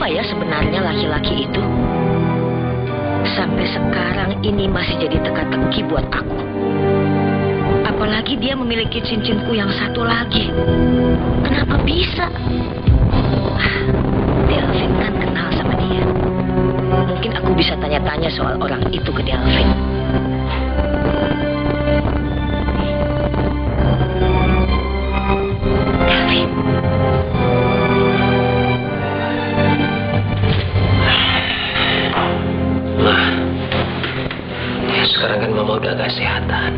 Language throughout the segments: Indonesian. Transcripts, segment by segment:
Siapa ya sebenarnya laki-laki itu? Sampai sekarang ini masih jadi teka-teki buat aku. Apalagi dia memiliki cincinku yang satu lagi. Kenapa bisa? Delvin kan kenal sama dia. Mungkin aku bisa tanya-tanya soal orang itu ke Delvin. Delvin. Sekarang kan Mama udah agak sehatan.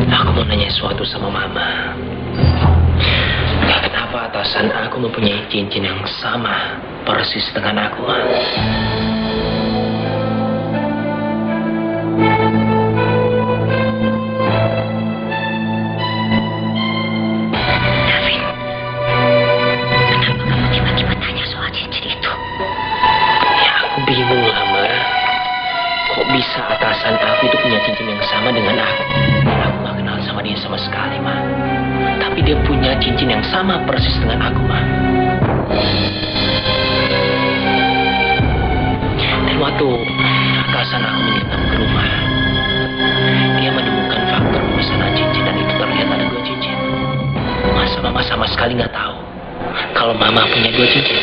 Aku mau nanya sesuatu sama Mama. Kenapa atasan aku mempunyai cincin yang sama persis dengan aku, Ma? Davin, kenapa kamu tiba-tiba tanya soal cincin itu? Ya, aku bingung lah, Ma. Kok bisa atasan aku itu punya cincin yang sama dengan aku? Aku gak kenal sama dia sama sekali, Ma. Tapi dia punya cincin yang sama persis dengan aku, Ma. Dan waktu atasan aku menginap ke rumah, dia menemukan faktor pemesanan cincin dan itu terlihat ada 2 cincin. Masa Mama sama sekali nggak tahu kalau Mama punya 2 cincin?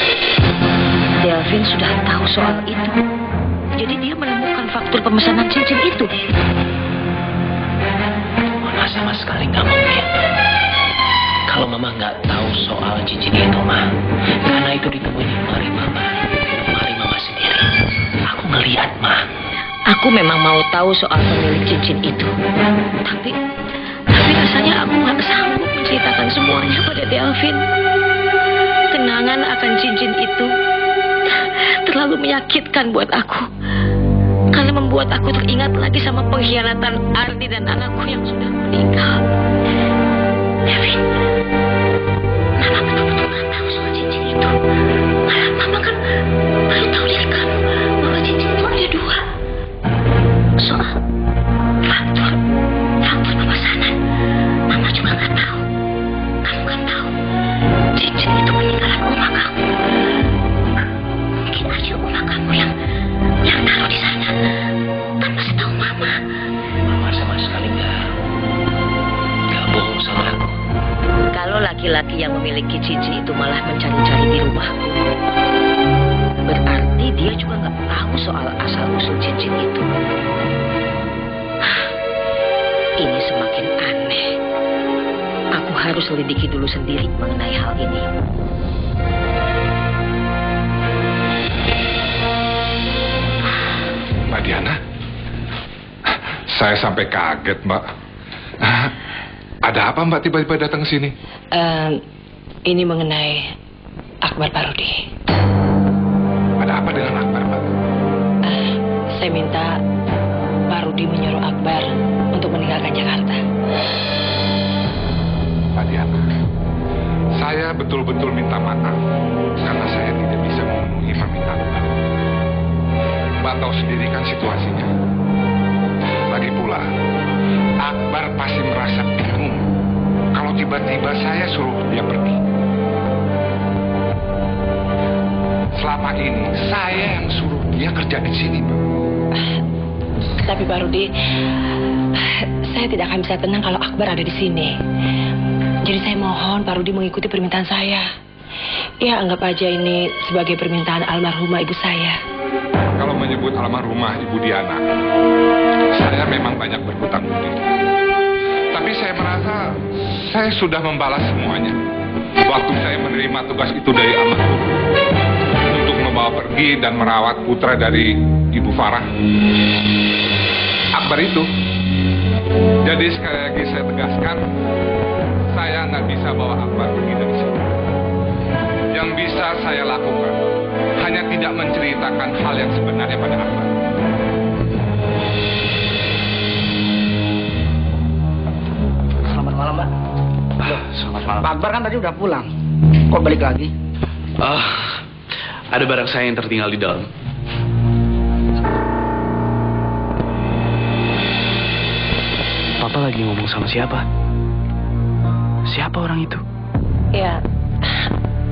Delvin sudah tahu soal itu. Jadi dia menemukan faktur pemesanan cincin itu. Mama sama sekali nggak mungkin. Kalau Mama nggak tahu soal cincin itu, Ma, karena itu ditemuin di lemari Mama. Lemari Mama sendiri. Aku ngeliat, Ma. Aku memang mau tahu soal pemilik cincin itu. Tapi rasanya aku nggak sanggup menceritakan semuanya pada Delvin. Kenangan akan cincin itu terlalu menyakitkan buat aku. Karena membuat aku teringat lagi sama pengkhianatan Ardi dan anakku yang sudah meninggal. Delvin, Mama betul-betul nggak tahu soal cincin itu. Malah Mama kan baru tahu dari kamu bahwa cincin itu ada 2. Soal faktur pemesanan, Mama juga nggak tahu. Kamu kan tahu, cincin itu peninggalan oma kamu. Mungkin aja oma kamu yang taruh di sana tanpa setahu Mama. Mama sama sekali nggak bohong sama aku. Kalau laki-laki yang memiliki cincin itu malah mencari-cari di rumahku, berarti dia juga nggak tahu soal asal-usul cincin itu. Ini semakin aneh. Aku harus selidiki dulu sendiri mengenai hal ini. Mbak Diana, saya sampai kaget, Mbak. Ada apa Mbak tiba-tiba datang ke sini? Ini mengenai Akbar Parudi. Ada apa dengan Akbar, Mbak? Saya minta Parudi menyuruh Akbar untuk meninggalkan Jakarta. Mbak Diana, saya betul-betul minta maaf karena saya tidak bisa memenuhi permintaan Mbak. Mbak tahu sendiri kan situasinya. Lagi pula, Akbar pasti merasa bingung kalau tiba-tiba saya suruh dia pergi. Selama ini saya yang suruh dia kerja di sini, Mbak. Tapi Pak Rudi, saya tidak akan bisa tenang kalau Akbar ada di sini. Jadi saya mohon Pak Rudi mengikuti permintaan saya. Ya, anggap aja ini sebagai permintaan almarhumah ibu saya. Kalau menyebut almarhumah Ibu Diana, saya memang banyak berhutang budi. Tapi saya merasa saya sudah membalas semuanya. Waktu saya menerima tugas itu dari almarhum untuk membawa pergi dan merawat putra dari Ibu Farah, Akbar itu. Jadi sekali lagi saya tegaskan, saya nggak bisa bawa Akbar pergi dari sini. Yang bisa saya lakukan hanya tidak menceritakan hal yang sebenarnya pada Akbar. Selamat malam, Mbak. Selamat malam. Pak Akbar kan tadi udah pulang. Kok balik lagi? Ada barang saya yang tertinggal di dalam. Papa lagi ngomong sama siapa? Siapa orang itu? Ya,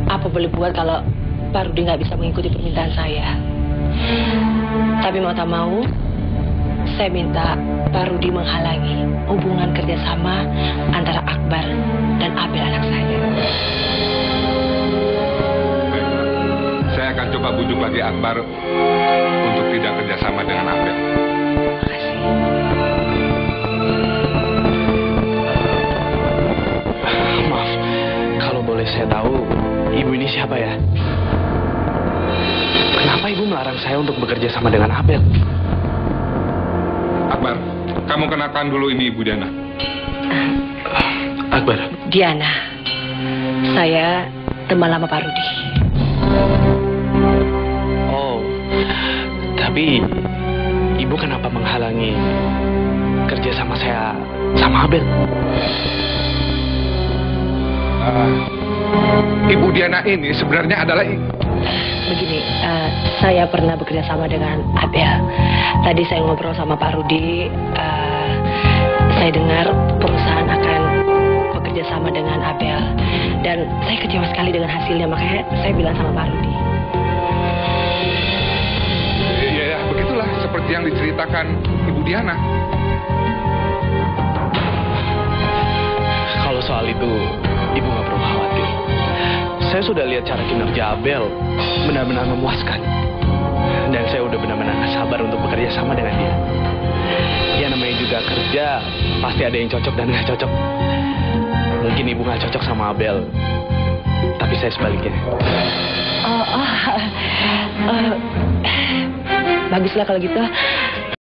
apa boleh buat kalau Pak Rudi nggak bisa mengikuti permintaan saya. Tapi mau tak mau, saya minta Pak Rudi menghalangi hubungan kerjasama antara Akbar dan Abel anak saya. Saya akan coba bujuk lagi Akbar untuk tidak kerjasama dengan Abel. Makasih. Maaf, kalau boleh saya tahu, ibu ini siapa ya? Kenapa ibu melarang saya untuk bekerja sama dengan Abel? Akbar, kamu kenalkan dulu ini Ibu Diana. Akbar. Diana, saya teman lama Pak Rudi. Oh, tapi ibu kenapa menghalangi kerja sama saya sama Abel? Ibu Diana ini sebenarnya adalah Begini, saya pernah bekerja sama dengan Abel. Tadi saya ngobrol sama Pak Rudi, saya dengar perusahaan akan bekerja sama dengan Abel. Dan saya kecewa sekali dengan hasilnya, makanya saya bilang sama Pak Rudi. ya begitulah seperti yang diceritakan Ibu Diana. Kalau soal itu, ibu nggak perlu khawatir. Saya sudah lihat cara kinerja Abel benar-benar memuaskan. Dan saya udah benar-benar gak sabar untuk bekerja sama dengan dia. Ya namanya juga kerja, pasti ada yang cocok dan gak cocok. Mungkin ibu gak cocok sama Abel, tapi saya sebaliknya. Baguslah kalau gitu.